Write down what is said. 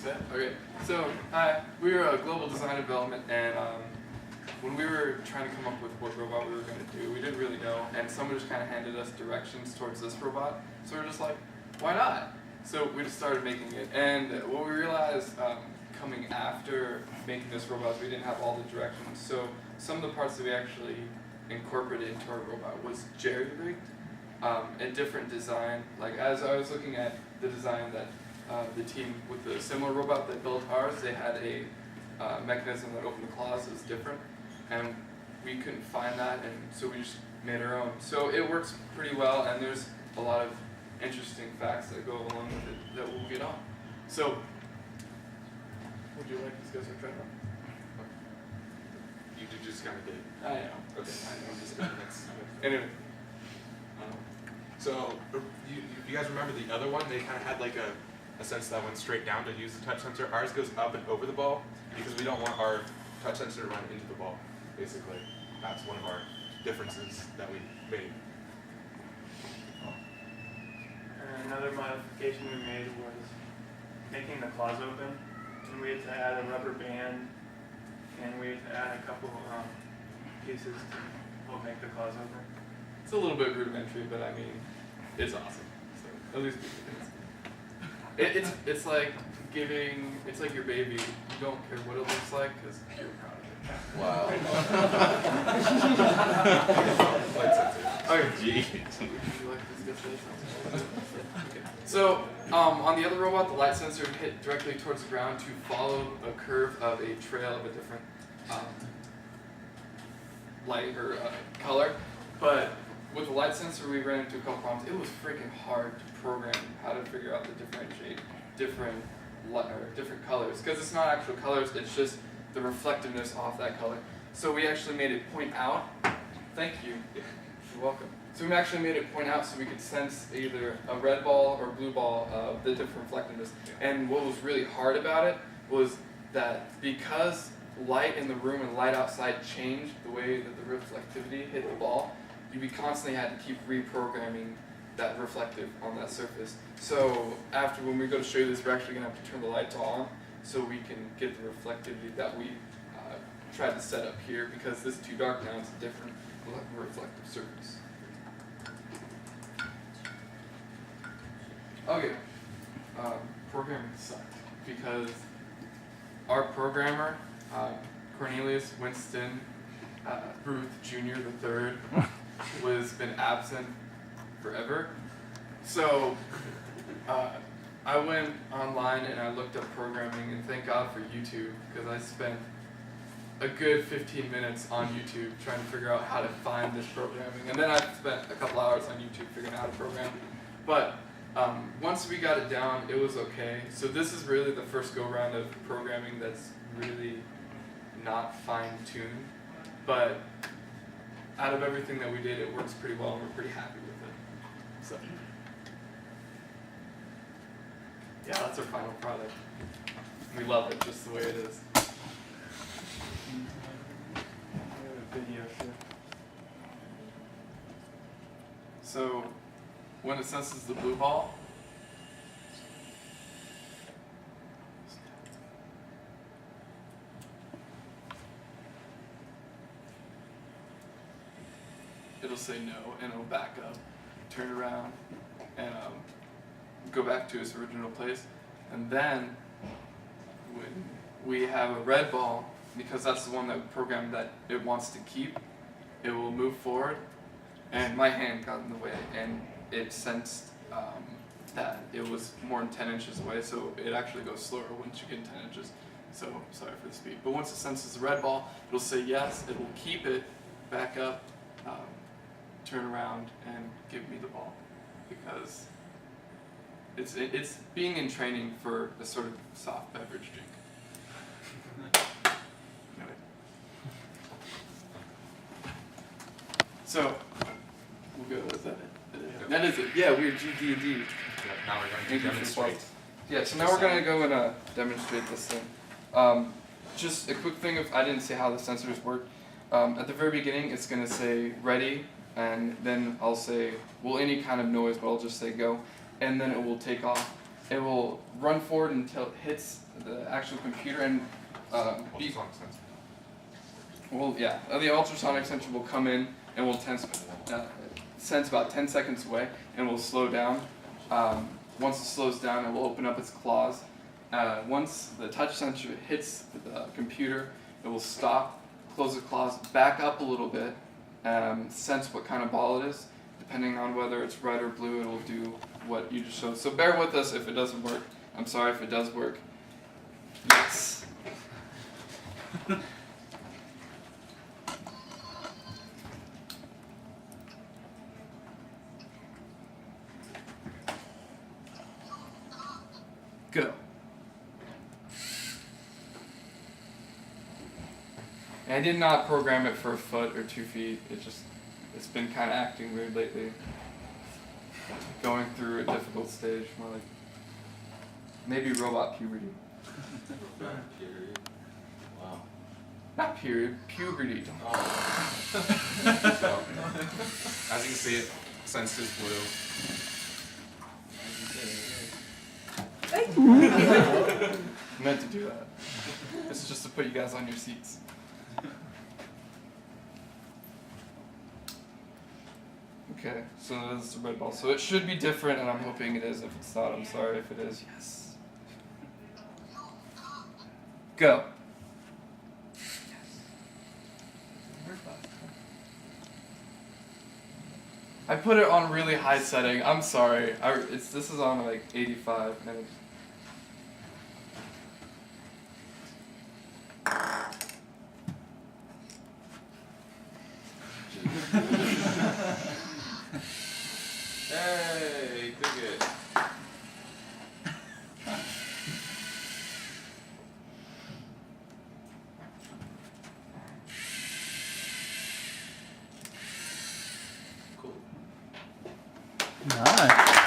Set? Okay. So, hi. We are a global design development, and when we were trying to come up with what robot we were going to do, we didn't really know, and someone just kind of handed us directions towards this robot. So we were just like, why not? So we just started making it, and what we realized coming after making this robot, we didn't have all the directions. So some of the parts that we actually incorporated into our robot was jerry-rigged, a different design. Like as I was looking at the design that the team with the similar robot that built ours, they had a mechanism that opened the claws that was different, and we couldn't find that, and so we just made our own. So it works pretty well, and there's a lot of interesting facts that go along with it that we'll get on. So, would you like to discuss our trend? You just kind of did. I know. Okay. I know. Just Anyway. So, you guys remember the other one? They kind of had like a sense that went straight down to use the touch sensor. Ours goes up and over the ball because we don't want our touch sensor to run into the ball, basically. That's one of our differences that we made. Another modification we made was making the claws open, and we had to add a rubber band, and we had to add a couple pieces to help make the claws open. It's a little bit rudimentary, but I mean, it's awesome. So at least it's like giving, it's like your baby. You don't care what it looks like because you're proud of it. Wow. Okay. Would you like to discuss this? Okay. So on the other robot, the light sensor hit directly towards the ground to follow a curve of a trail of a different light or color, but with the light sensor, we ran into a couple problems. It was freaking hard to program how to figure out the differentiate different colors, because it's not actual colors, it's just the reflectiveness off that color. So we actually made it point out. Thank you. You're welcome. So we actually made it point out so we could sense either a red ball or blue ball of the different reflectiveness. And what was really hard about it was that because light in the room and light outside changed the way that the reflectivity hit the ball, we constantly had to keep reprogramming that reflective on that surface. So after, when we go to show you this, we're actually going to have to turn the lights on so we can get the reflectivity that we tried to set up here, because this is too dark now. It's a different reflective surface. Okay, programming sucked because our programmer, Cornelius Winston Ruth Jr. III, was been absent forever. So I went online and I looked up programming, and thank God for YouTube, because I spent a good 15 minutes on YouTube trying to figure out how to find this programming, and then I spent a couple hours on YouTube figuring out how to program. But once we got it down, it was okay. So this is really the first go-round of programming that's really not fine-tuned, but out of everything that we did, it works pretty well, and we're pretty happy with it. So, yeah, that's our final product. We love it just the way it is. Video shoot. So, when it senses the blue ball, it'll say no, and it'll back up, turn around, and go back to its original place. And then, when we have a red ball, because that's the one that we programmed that it wants to keep, it will move forward, and my hand got in the way, and it sensed that it was more than 10 inches away, so it actually goes slower once you get 10 inches. So, sorry for the speed. But once it senses the red ball, it'll say yes, it will keep it, back up, turn around, and give me the ball, because it's being in training for a sort of soft beverage drink. Anyway. So we'll go. Is that it? That is it. Yeah, we're GD&D. Now we're going to demonstrate. Yeah, so now we're going to go and demonstrate this thing. Just a quick thing, if I didn't say how the sensors work. At the very beginning, it's going to say ready, and then I'll say, well, any kind of noise, but I'll just say go, and then it will take off. It will run forward until it hits the actual computer and Ultrasonic sensor. well, yeah, the ultrasonic sensor will come in and will sense about 10 seconds away and will slow down. Once it slows down, it will open up its claws. Once the touch sensor hits the computer, it will stop, close its claws, back up a little bit, sense what kind of ball it is. Depending on whether it's red or blue, it will do what you just showed. So bear with us if it doesn't work. I'm sorry if it does work. Yes. Go. And I did not program it for a foot or 2 feet. It's been kind of acting weird lately. Going through a difficult stage, more like maybe robot puberty. Wow. Not period, puberty. So, as you can see, it senses blue. I meant to do that. This is just to put you guys on your seats. Okay, so this is the red ball. So it should be different, and I'm hoping it is. If it's not, I'm sorry if it is. Yes. Go. I put it on really high setting. I'm sorry. This is on like 85 minutes. Hey, took it. Cool. Nice.